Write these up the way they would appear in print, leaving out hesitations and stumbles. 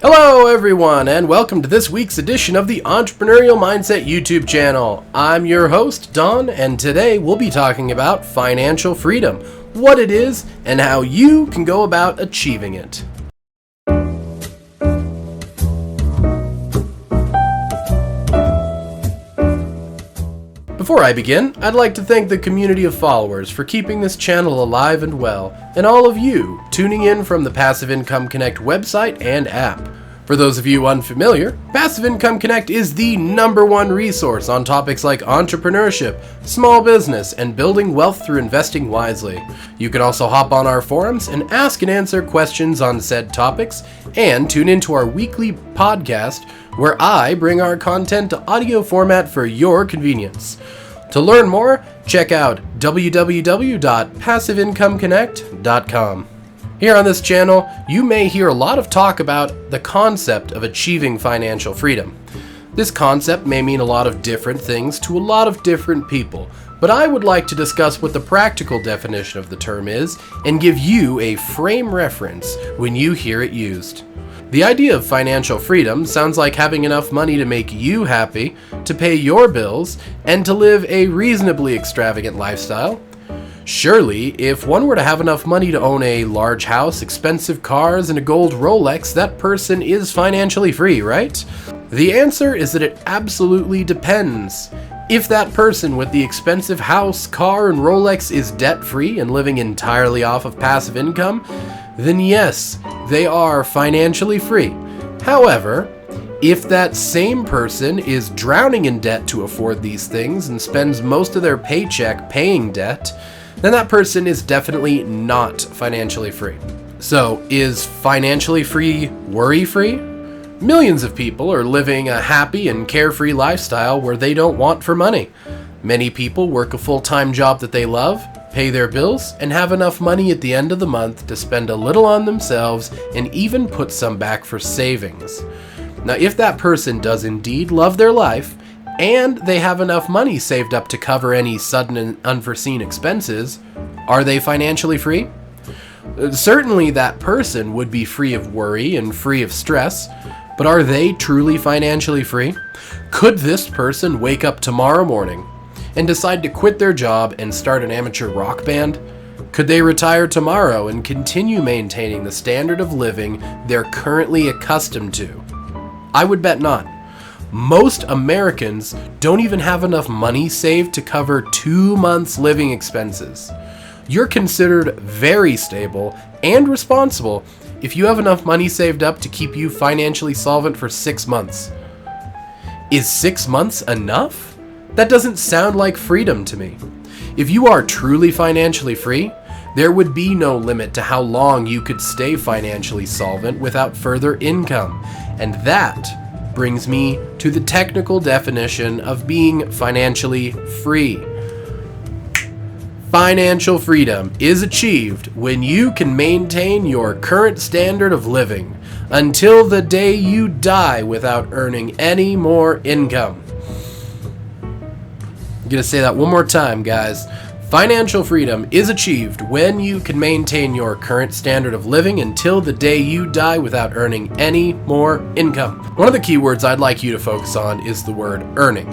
Hello everyone, and welcome to this week's edition of the Entrepreneurial Mindset YouTube channel. I'm your host, Don, and today we'll be talking about financial freedom, what it is, and how you can go about achieving it. Before I begin, I'd like to thank the community of followers for keeping this channel alive and well, and all of you tuning in from the Passive Income Connect website and app. For those of you unfamiliar, Passive Income Connect is the #1 resource on topics like entrepreneurship, small business, and building wealth through investing wisely. You can also hop on our forums and ask and answer questions on said topics, and tune into our weekly podcast where I bring our content to audio format for your convenience. To learn more, check out www.passiveincomeconnect.com. Here on this channel, you may hear a lot of talk about the concept of achieving financial freedom. This concept may mean a lot of different things to a lot of different people, but I would like to discuss what the practical definition of the term is and give you a frame reference when you hear it used. The idea of financial freedom sounds like having enough money to make you happy, to pay your bills, and to live a reasonably extravagant lifestyle. Surely, if one were to have enough money to own a large house, expensive cars, and a gold Rolex, that person is financially free, right? The answer is that it absolutely depends. If that person with the expensive house, car, and Rolex is debt-free and living entirely off of passive income, then yes, they are financially free. However, if that same person is drowning in debt to afford these things and spends most of their paycheck paying debt, then that person is definitely not financially free. So, is financially free worry-free? Millions of people are living a happy and carefree lifestyle where they don't want for money. Many people work a full-time job that they love, pay their bills, and have enough money at the end of the month to spend a little on themselves and even put some back for savings. Now, if that person does indeed love their life, and they have enough money saved up to cover any sudden and unforeseen expenses, are they financially free? Certainly that person would be free of worry and free of stress, but are they truly financially free? Could this person wake up tomorrow morning and decide to quit their job and start an amateur rock band? Could they retire tomorrow and continue maintaining the standard of living they're currently accustomed to? I would bet not. Most Americans don't even have enough money saved to cover 2 months' living expenses. You're considered very stable and responsible if you have enough money saved up to keep you financially solvent for 6 months. Is 6 months enough? That doesn't sound like freedom to me. If you are truly financially free, there would be no limit to how long you could stay financially solvent without further income, and that brings me to the technical definition of being financially free. Financial freedom is achieved when you can maintain your current standard of living until the day you die without earning any more income. I'm gonna say that one more time, guys. Financial freedom is achieved when you can maintain your current standard of living until the day you die without earning any more income. One of the key words I'd like you to focus on is the word earning.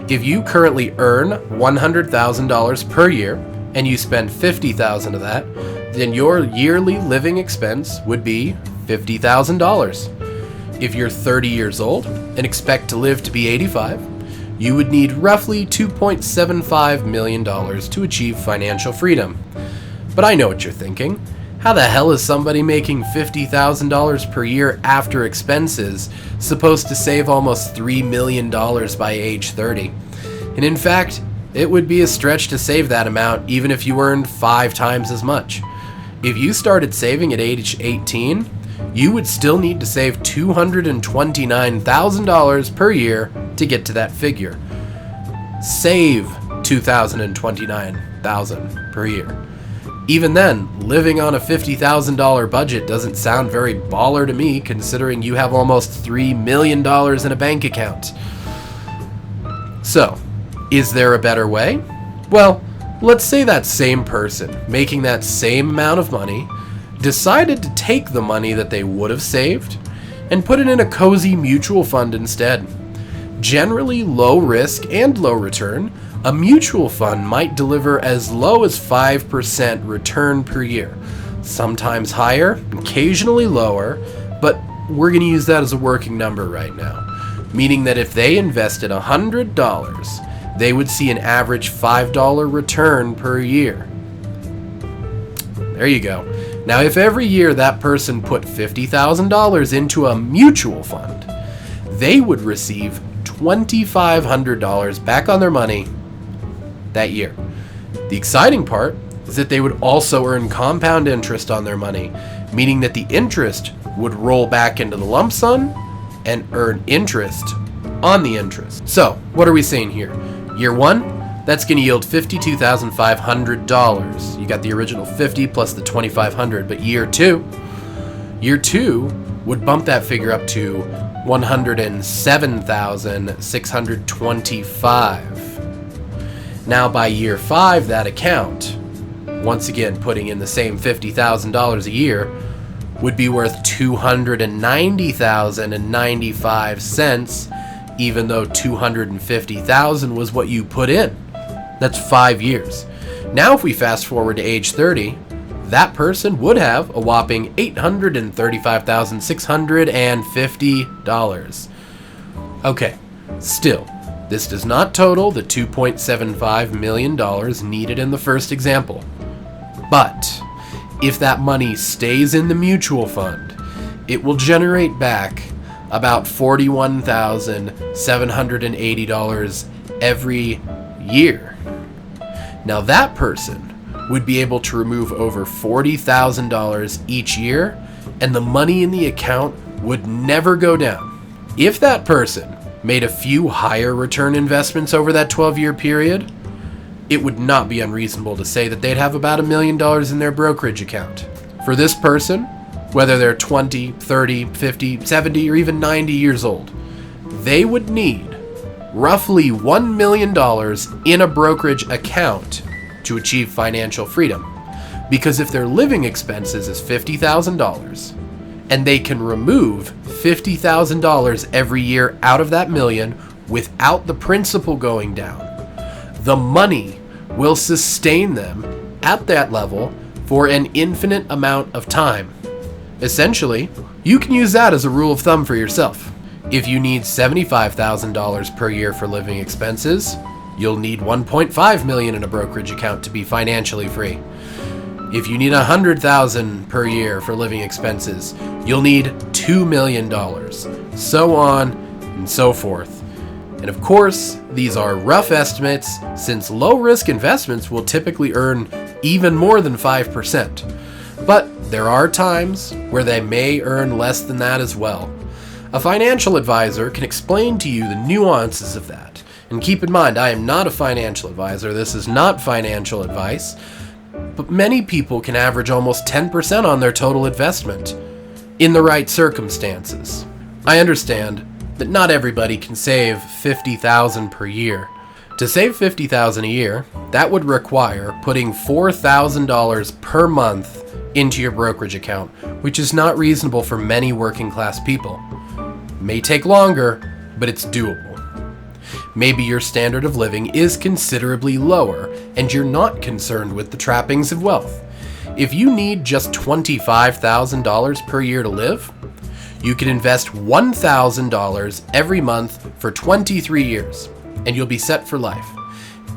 If you currently earn $100,000 per year and you spend $50,000 of that, then your yearly living expense would be $50,000. If you're 30 years old and expect to live to be 85, you would need roughly $2.75 million to achieve financial freedom. But I know what you're thinking. How the hell is somebody making $50,000 per year after expenses supposed to save almost $3 million by age 30? And in fact, it would be a stretch to save that amount even if you earned 5 times as much. If you started saving at age 18, you would still need to save $229,000 per year to get to that figure. Save $229,000 per year. Even then, living on a $50,000 budget doesn't sound very baller to me, considering you have almost $3 million in a bank account. So, is there a better way? Well, let's say that same person making that same amount of money decided to take the money that they would have saved, and put it in a cozy mutual fund instead. Generally low risk and low return, a mutual fund might deliver as low as 5% return per year, sometimes higher, occasionally lower, but we're going to use that as a working number right now, meaning that if they invested $100, they would see an average $5 return per year. There you go. Now, if every year that person put $50,000 into a mutual fund, they would receive $2,500 back on their money that year. The exciting part is that they would also earn compound interest on their money, meaning that the interest would roll back into the lump sum and earn interest on the interest. So, what are we saying here? Year one, that's going to yield $52,500. You got the original 50 plus the 2,500, but year two would bump that figure up to $107,625. Now by year 5, that account, once again putting in the same $50,000 a year, would be worth $290,095, even though $250,000 was what you put in. That's 5 years. Now if we fast forward to age 30, that person would have a whopping $835,650. Okay, still, this does not total the $2.75 million needed in the first example. But if that money stays in the mutual fund, it will generate back about $41,780 every year. Now that person would be able to remove over $40,000 each year, and the money in the account would never go down. If that person made a few higher return investments over that 12-year period, it would not be unreasonable to say that they'd have about $1 million in their brokerage account. For this person, whether they're 20, 30, 50, 70, or even 90 years old, they would need roughly $1 million in a brokerage account to achieve financial freedom. Because if their living expenses is $50,000 and they can remove $50,000 every year out of that million without the principal going down, the money will sustain them at that level for an infinite amount of time. Essentially, you can use that as a rule of thumb for yourself. If you need $75,000 per year for living expenses, you'll need $1.5 million in a brokerage account to be financially free. If you need $100,000 per year for living expenses, you'll need $2 million, so on and so forth. And of course, these are rough estimates, since low-risk investments will typically earn even more than 5%. But there are times where they may earn less than that as well. A financial advisor can explain to you the nuances of that. And keep in mind, I am not a financial advisor. This is not financial advice. But many people can average almost 10% on their total investment in the right circumstances. I understand that not everybody can save $50,000 per year. To save $50,000 a year, that would require putting $4,000 per month into your brokerage account, which is not reasonable for many working class people. It may take longer, but it's doable. Maybe your standard of living is considerably lower and you're not concerned with the trappings of wealth. If you need just $25,000 per year to live, you can invest $1,000 every month for 23 years and you'll be set for life.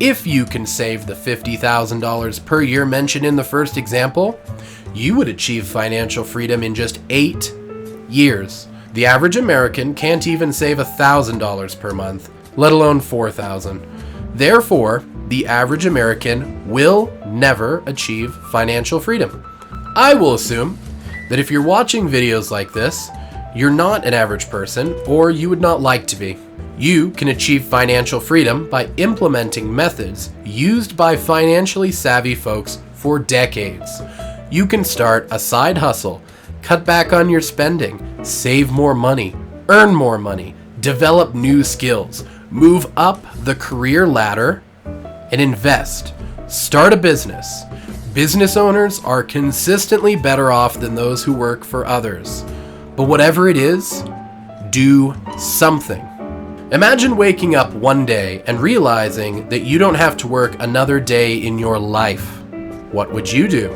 If you can save the $50,000 per year mentioned in the first example, you would achieve financial freedom in just 8 years. The average American can't even save $1,000 per month, let alone $4,000. Therefore, the average American will never achieve financial freedom. I will assume that if you're watching videos like this, you're not an average person, or you would not like to be. You can achieve financial freedom by implementing methods used by financially savvy folks for decades. You can start a side hustle, cut back on your spending, save more money, earn more money, develop new skills, move up the career ladder, and invest. Start a business. Business owners are consistently better off than those who work for others. But whatever it is, do something. Imagine waking up one day and realizing that you don't have to work another day in your life. What would you do?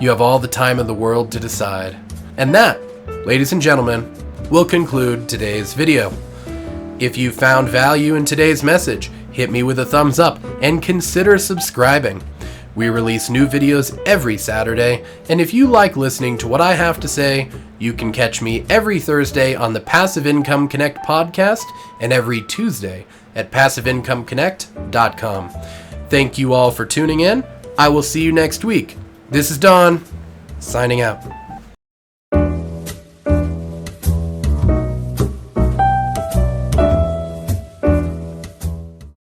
You have all the time in the world to decide. And that, ladies and gentlemen, will conclude today's video. If you found value in today's message, hit me with a thumbs up and consider subscribing. We release new videos every Saturday, and if you like listening to what I have to say, you can catch me every Thursday on the Passive Income Connect podcast and every Tuesday at PassiveIncomeConnect.com. Thank you all for tuning in. I will see you next week. This is Don, signing out.